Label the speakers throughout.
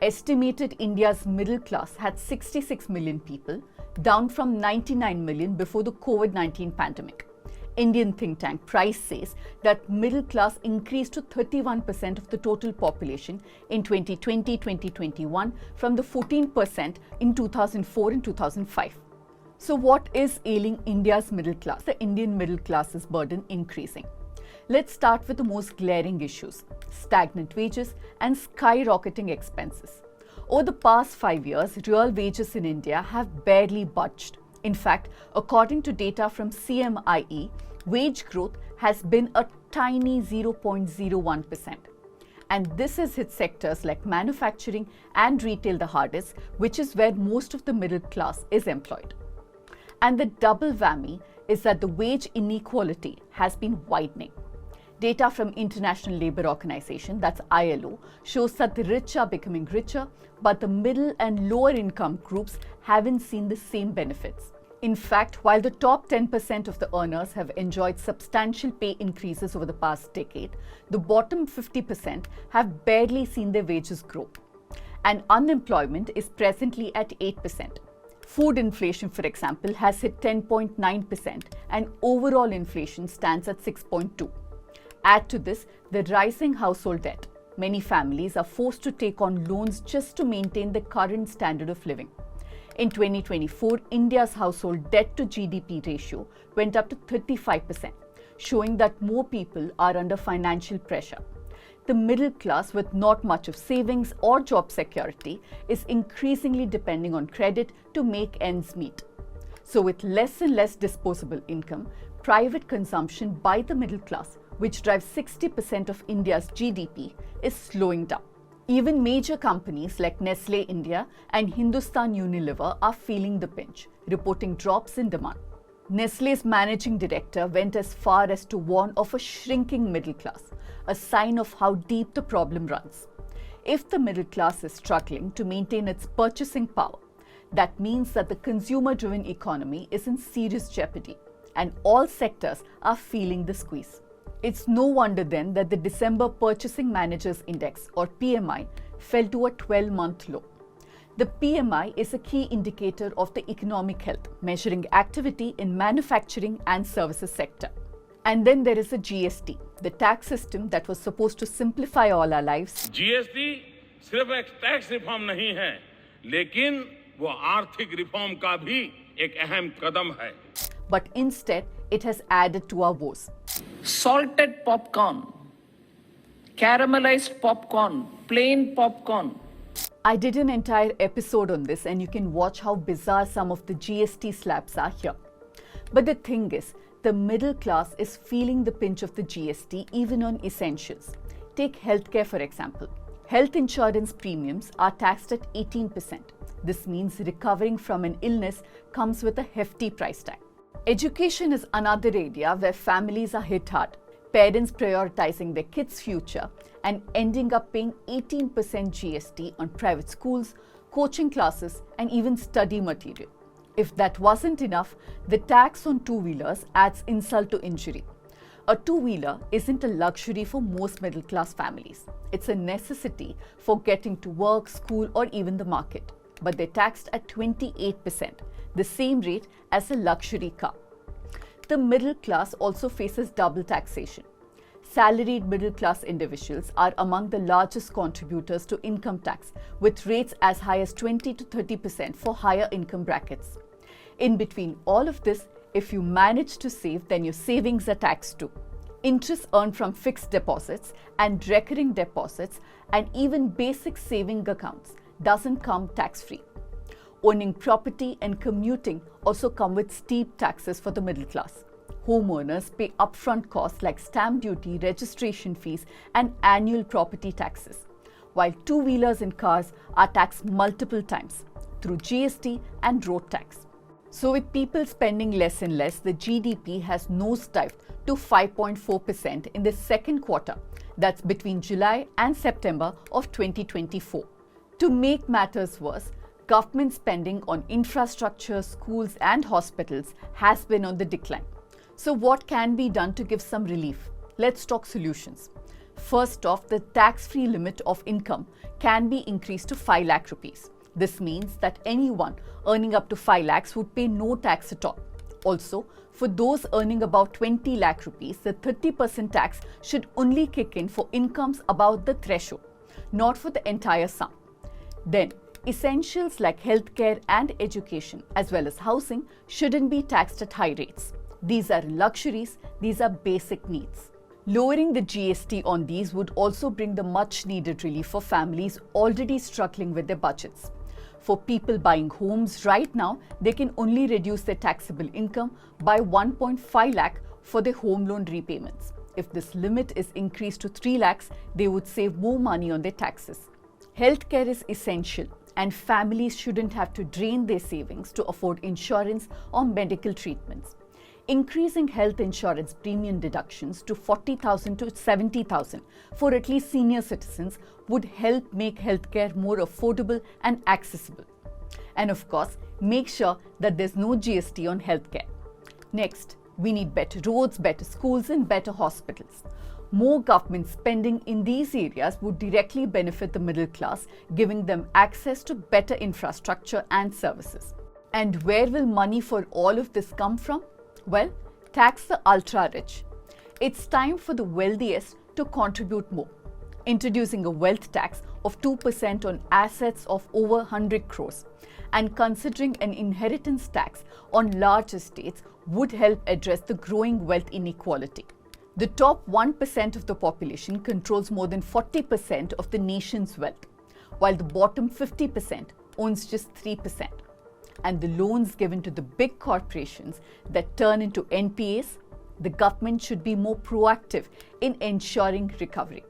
Speaker 1: estimated India's middle class had 66 million people, down from 99 million before the COVID-19 pandemic. Indian think tank Price says that middle class increased to 31% of the total population in 2020-2021 from the 14% in 2004 and 2005. So what is ailing India's middle class? The Indian middle class's burden increasing. Let's start with the most glaring issues: stagnant wages and skyrocketing expenses. Over the past 5 years, real wages in India have barely budged. In fact, according to data from CMIE, wage growth has been a tiny 0.01%. And this has hit sectors like manufacturing and retail the hardest, which is where most of the middle class is employed. And the double whammy is that the wage inequality has been widening. Data from International Labour Organization, that's ILO, shows that the rich are becoming richer, but the middle and lower income groups haven't seen the same benefits. In fact, while the top 10% of the earners have enjoyed substantial pay increases over the past decade, the bottom 50% have barely seen their wages grow. And unemployment is presently at 8%. Food inflation, for example, has hit 10.9%, and overall inflation stands at 6.2%. Add to this the rising household debt. Many families are forced to take on loans just to maintain the current standard of living. In 2024, India's household debt to GDP ratio went up to 35%, showing that more people are under financial pressure. The middle class, with not much of savings or job security, is increasingly depending on credit to make ends meet. So with less and less disposable income, private consumption by the middle class, which drives 60% of India's GDP, is slowing down. Even major companies like Nestle India and Hindustan Unilever are feeling the pinch, reporting drops in demand. Nestle's managing director went as far as to warn of a shrinking middle class, a sign of how deep the problem runs. If the middle class is struggling to maintain its purchasing power, that means that the consumer-driven economy is in serious jeopardy, and all sectors are feeling the squeeze. It's no wonder then that the December Purchasing Managers Index, or PMI, fell to a 12-month low. The PMI is a key indicator of the economic health, measuring activity in manufacturing and services sector. And then there is a GST, the tax system that was supposed to simplify all our lives.
Speaker 2: GST सिर्फ एक tax reform नहीं है, लेकिन वो आर्थिक reform का भी एक अहम कदम है.
Speaker 1: But instead, it has added to our woes.
Speaker 3: Salted popcorn, caramelized popcorn, plain popcorn.
Speaker 1: I did an entire episode on this, and you can watch how bizarre some of the GST slabs are here. But the thing is, the middle class is feeling the pinch of the GST even on essentials. Take healthcare for example. Health insurance premiums are taxed at 18%. This means recovering from an illness comes with a hefty price tag. Education is another area where families are hit hard. Parents prioritizing their kids' future and ending up paying 18% GST on private schools, coaching classes, and even study material. If that wasn't enough, the tax on two-wheelers adds insult to injury. A two-wheeler isn't a luxury for most middle-class families. It's a necessity for getting to work, school, or even the market. But they're taxed at 28%, the same rate as a luxury car. The middle class also faces double taxation. Salaried middle-class individuals are among the largest contributors to income tax, with rates as high as 20 to 30% for higher income brackets. In between all of this, if you manage to save, then your savings are taxed too. Interest earned from fixed deposits and recurring deposits and even basic saving accounts doesn't come tax-free. Owning property and commuting also come with steep taxes for the middle class. Homeowners pay upfront costs like stamp duty, registration fees, and annual property taxes, while two-wheelers and cars are taxed multiple times through GST and road tax. So with people spending less and less, the GDP has nosedived to 5.4% in the second quarter. That's between July and September of 2024. To make matters worse, government spending on infrastructure, schools, and hospitals has been on the decline. So what can be done to give some relief? Let's talk solutions. First off, the tax-free limit of income can be increased to 5 lakh rupees. This means that anyone earning up to 5 lakhs would pay no tax at all. Also, for those earning about 20 lakh rupees, the 30% tax should only kick in for incomes above the threshold, not for the entire sum. Then, essentials like healthcare and education, as well as housing, shouldn't be taxed at high rates. These are luxuries, these are basic needs. Lowering the GST on these would also bring the much needed relief for families already struggling with their budgets. For people buying homes right now, they can only reduce their taxable income by 1.5 lakh for their home loan repayments. If this limit is increased to 3 lakhs, they would save more money on their taxes. Healthcare is essential, and families shouldn't have to drain their savings to afford insurance or medical treatments. Increasing health insurance premium deductions to 40,000 to 70,000 for at least senior citizens would help make healthcare more affordable and accessible. And of course, make sure that there's no GST on healthcare. Next, we need better roads, better schools, and better hospitals. More government spending in these areas would directly benefit the middle class, giving them access to better infrastructure and services. And where will money for all of this come from? Well, tax the ultra-rich. It's time for the wealthiest to contribute more. Introducing a wealth tax of 2% on assets of over 100 crores and considering an inheritance tax on large estates would help address the growing wealth inequality. The top 1% of the population controls more than 40% of the nation's wealth, while the bottom 50% owns just 3%. And the loans given to the big corporations that turn into NPAs, the government should be more proactive in ensuring recovery.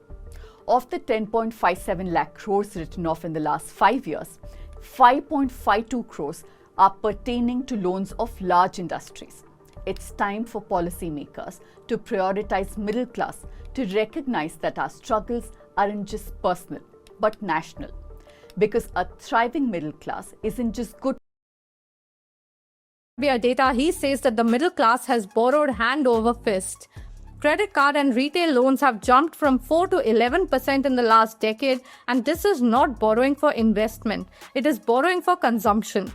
Speaker 1: Of the 10.57 lakh crores written off in the last 5 years, 5.52 crores are pertaining to loans of large industries. It's time for policymakers to prioritize middle class, to recognize that our struggles aren't just personal, but national. Because a thriving middle class isn't just good.
Speaker 4: Data, he says that the middle class has borrowed hand over fist. Credit card and retail loans have jumped from 4 to 11% in the last decade, and this is not borrowing for investment, it is borrowing for consumption.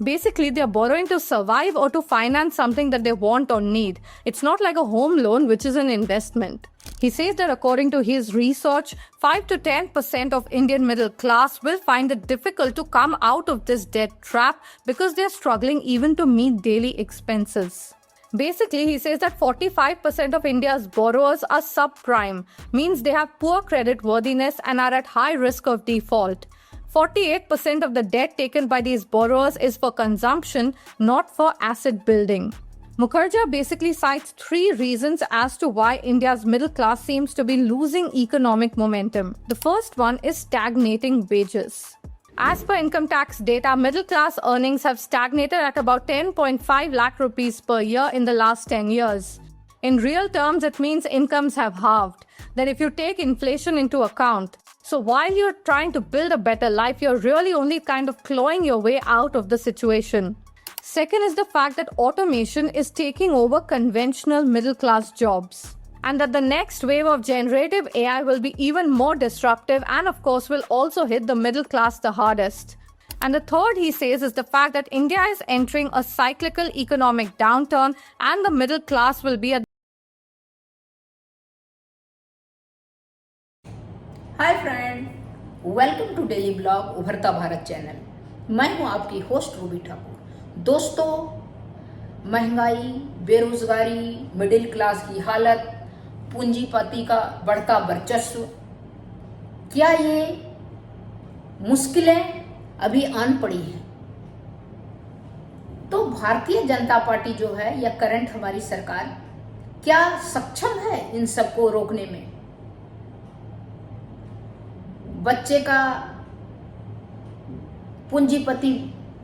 Speaker 4: Basically, they are borrowing to survive or to finance something that they want or need. It's not like a home loan, which is an investment. He says that according to his research, 5 to 10% of Indian middle class will find it difficult to come out of this debt trap because they are struggling even to meet daily expenses. Basically, he says that 45% of India's borrowers are subprime, means they have poor credit worthiness and are at high risk of default. 48% of the debt taken by these borrowers is for consumption, not for asset building. Mukherjee basically cites 3 reasons as to why India's middle class seems to be losing economic momentum. The first one is stagnating wages. As per income tax data, middle class earnings have stagnated at about 10.5 lakh rupees per year in the last 10 years. In real terms, it means incomes have halved. Then if you take inflation into account, so while you're trying to build a better life, you're really only kind of clawing your way out of the situation. Second is the fact that automation is taking over conventional middle-class jobs, and that the next wave of generative AI will be even more disruptive and of course will also hit the middle class the hardest. And the third, he says, is the fact that India is entering a cyclical economic downturn and the middle class will be at.
Speaker 5: Hi friend, welcome to daily blog उभरता Bharat channel. मैं हूं आपकी host Ruby Thakur. दोस्तों, महंगाई, बेरोजगारी, middle class की हालत, पूंजीपति का बढ़ता वर्चस्व, क्या ये मुश्किलें अभी आन पड़ी हैं? तो भारतीय जनता पार्टी जो है या करंट हमारी सरकार क्या सक्षम है इन सबको रोकने में? बच्चे का पूंजीपति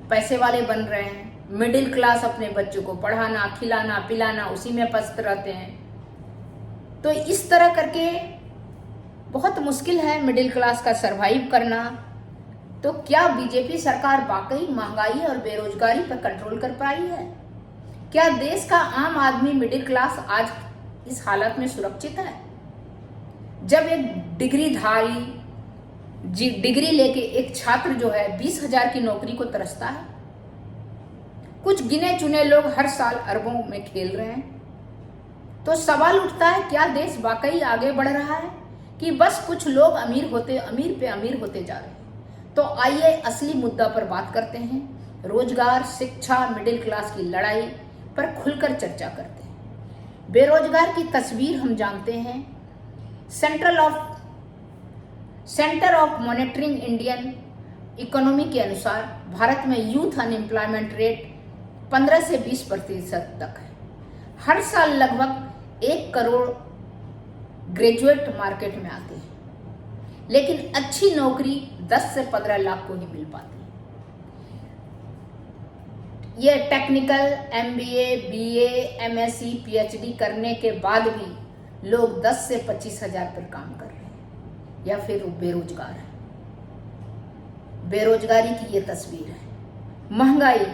Speaker 5: पैसे वाले बन रहे हैं, मिडिल क्लास अपने बच्चों को पढ़ाना, खिलाना, पिलाना, उसी में व्यस्त रहते हैं। तो इस तरह करके बहुत मुश्किल है मिडिल क्लास का सरवाइव करना। तो क्या बीजेपी सरकार वाकई महंगाई और बेरोजगारी पर कंट्रोल कर पाई है? क्या देश का आम आदमी मिडिल क्लास आज इस हालत में सुरक्षित है? जब एक डिग्री लेके एक छात्र जो है 20,000 की नौकरी को तरसता है, कुछ गिने चुने लोग हर साल अरबों में खेल रहे हैं, तो सवाल उठता है क्या देश वाकई आगे बढ़ रहा है कि बस कुछ लोग अमीर पे अमीर होते जा रहे हैं। तो आइए असली मुद्दा पर बात करते हैं, रोजगार, शिक्षा, मिडिल क्लास की लड़ाई पर खुलकर चर्चा करते हैं। बेरोजगार की तस्वीर हम जानते हैं। Centre of monitoring Indian economy के अनुसार भारत में यूथ अनएम्प्लॉयमेंट रेट 15 से 20% तक है। हर साल लगभग 1 करोड़ ग्रेजुएट मार्केट में आते हैं, लेकिन अच्छी नौकरी 10 से 15 लाख को ही मिल पाती है। ये technical, MBA, BA, MSc, PhD करने के बाद भी लोग 10 से 25,000 पर काम कर रहे हैं या फिर बेरोजगार है। बेरोजगारी की ये तस्वीर है। महंगाई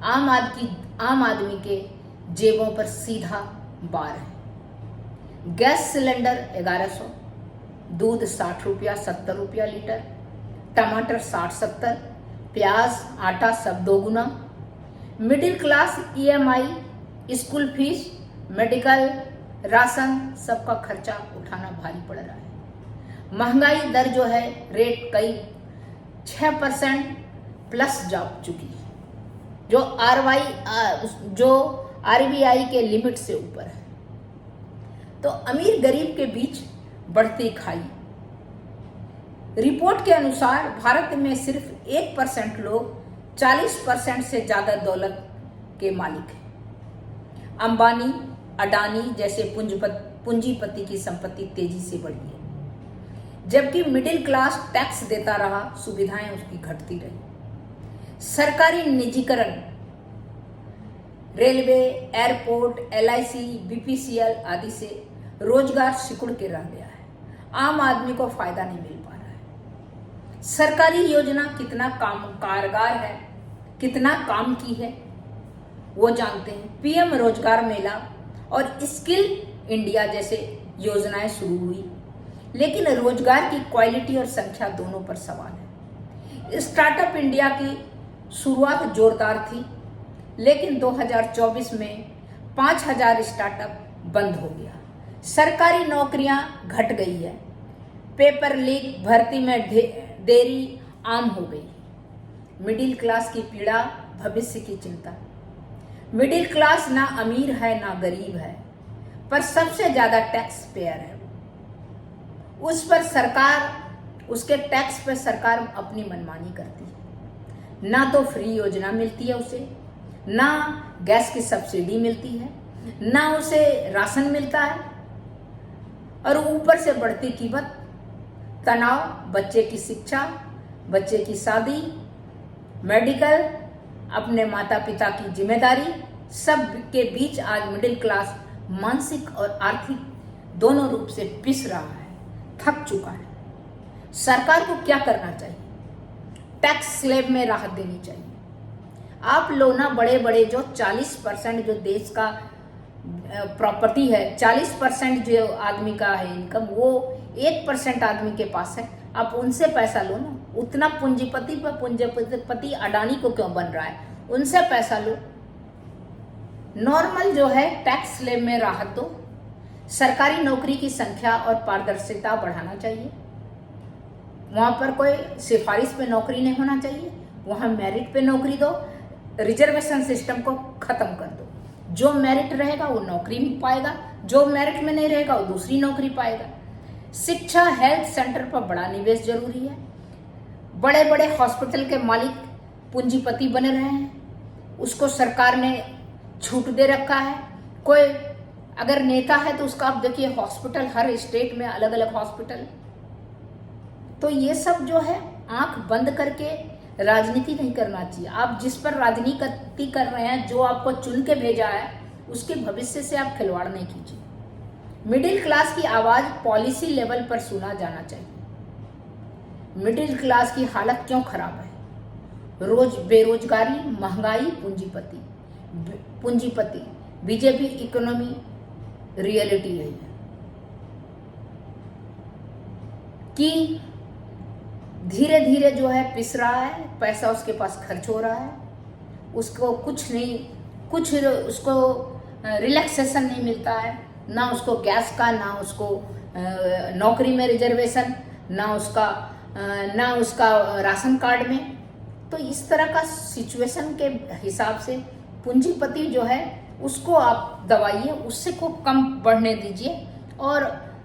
Speaker 5: आम आदमी के जेबों पर सीधा बार है। गैस सिलेंडर 1100, दूध 60 रुपया 70 रुपया लीटर, टमाटर 60-70, प्याज, आटा सब दोगुना। Middle class EMI, school fees, medical, ration सबका खर्चा उठाना भारी पड़ रहा है। महंगाई दर जो है रेट कई 6% प्लस जा चुकी है, जो RBI के लिमिट से ऊपर है। तो अमीर गरीब के बीच बढ़ती खाई। रिपोर्ट के अनुसार भारत में सिर्फ 1% लोग 40% से ज्यादा दौलत के मालिक हैं। अंबानी, अडानी जैसे पूंजीपति की संपत्ति तेजी से बढ़ी है, जबकि मिडिल क्लास टैक्स देता रहा, सुविधाएं उसकी घटती रही। सरकारी निजीकरण, रेलवे, एयरपोर्ट, LIC, BPCL आदि से रोजगार सिकुड़ के रह गया है। आम आदमी को फायदा नहीं मिल पा रहा है। सरकारी योजना कितना कारगर है, कितना काम की है, वो जानते हैं। PM रोजगार मेला और स्किल इंडिया जैसे योजनाएं शुरू हुई, लेकिन रोजगार की क्वालिटी और संख्या दोनों पर सवाल है। स्टार्टअप इंडिया की शुरुआत जोरदार थी, लेकिन 2024 में 5,000 स्टार्टअप बंद हो गया। सरकारी नौकरियां घट गई है। पेपर लीक, भर्ती में देरी आम हो गई। मिडिल क्लास की पीड़ा, भविष्य की चिंता। मिडिल क्लास ना अमीर है ना गरीब है, पर सबसे ज्यादा टैक्स पेयर है। उस पर सरकार, उसके टैक्स पर सरकार अपनी मनमानी करती है। ना तो फ्री योजना मिलती है उसे, ना गैस की सब्सिडी मिलती है, ना उसे राशन मिलता है, और ऊपर से बढ़ती कीमत, तनाव, बच्चे की शिक्षा, बच्चे की शादी, मेडिकल, अपने माता पिता की जिम्मेदारी, सब के बीच आज मिडिल क्लास मानसिक और आर्थिक दोनों रूप से पिस रहा है, थक चुका है। सरकार को क्या करना चाहिए? टैक्स स्लैब में राहत देनी चाहिए। आप लो ना बड़े बड़े जो 40% जो देश का प्रॉपर्टी है, 40% जो आदमी का है इनकम, वो 1% आदमी के पास है। आप उनसे पैसा लो ना। उतना पूंजीपति अडानी को क्यों बन रहा है? उनसे पैसा लो। नॉर्मल जो है टैक्स स्लैब में राहत दो। सरकारी नौकरी की संख्या और पारदर्शिता बढ़ाना चाहिए। वहां पर कोई सिफारिश पे नौकरी नहीं होना चाहिए, वहां मेरिट पे नौकरी दो। रिजर्वेशन सिस्टम को खत्म कर दो। जो मेरिट रहेगा वो नौकरी पाएगा, जो मेरिट में नहीं रहेगा वो दूसरी नौकरी पाएगा। शिक्षा, हेल्थ सेंटर पर बड़ा निवेश जरूरी है। बड़े बड़े हॉस्पिटल के मालिक पूंजीपति बने रहे हैं, उसको सरकार ने छूट दे रखा है। कोई अगर नेता है तो उसका आप देखिए हॉस्पिटल, हर स्टेट में अलग अलग हॉस्पिटल। तो ये सब जो है आंख बंद करके राजनीति नहीं करना चाहिए। आप जिस पर राजनीति कर रहे हैं, जो आपको चुन के भेजा है, उसके भविष्य से आप खिलवाड़ नहीं कीजिए। मिडिल क्लास की आवाज पॉलिसी लेवल पर सुना जाना चाहिए। मिडिल क्लास की हालत क्यों खराब है? रोज बेरोजगारी, महंगाई, पूंजीपति, बीजेपी इकोनॉमी रियलिटी है। कि धीरे धीरे जो है पिस रहा है, पैसा उसके पास खर्च हो रहा है, उसको कुछ उसको रिलैक्सेशन नहीं मिलता है, ना उसको गैस का, ना उसको नौकरी में रिजर्वेशन, ना उसका राशन कार्ड में। तो इस तरह का सिचुएशन के हिसाब से पूंजीपति जो है उसको आप दबाइए, उससे को कम बढ़ने दीजिए और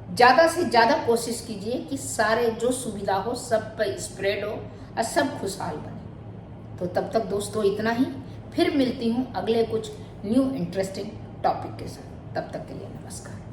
Speaker 5: ज़्यादा से ज़्यादा कोशिश कीजिए कि सारे जो सुविधा हो सब पे स्प्रेड हो और सब खुशहाल बने। तो तब तक दोस्तों इतना ही, फिर मिलती हूँ अगले कुछ न्यू इंटरेस्टिंग टॉपिक के साथ। तब तक के लिए नमस्कार।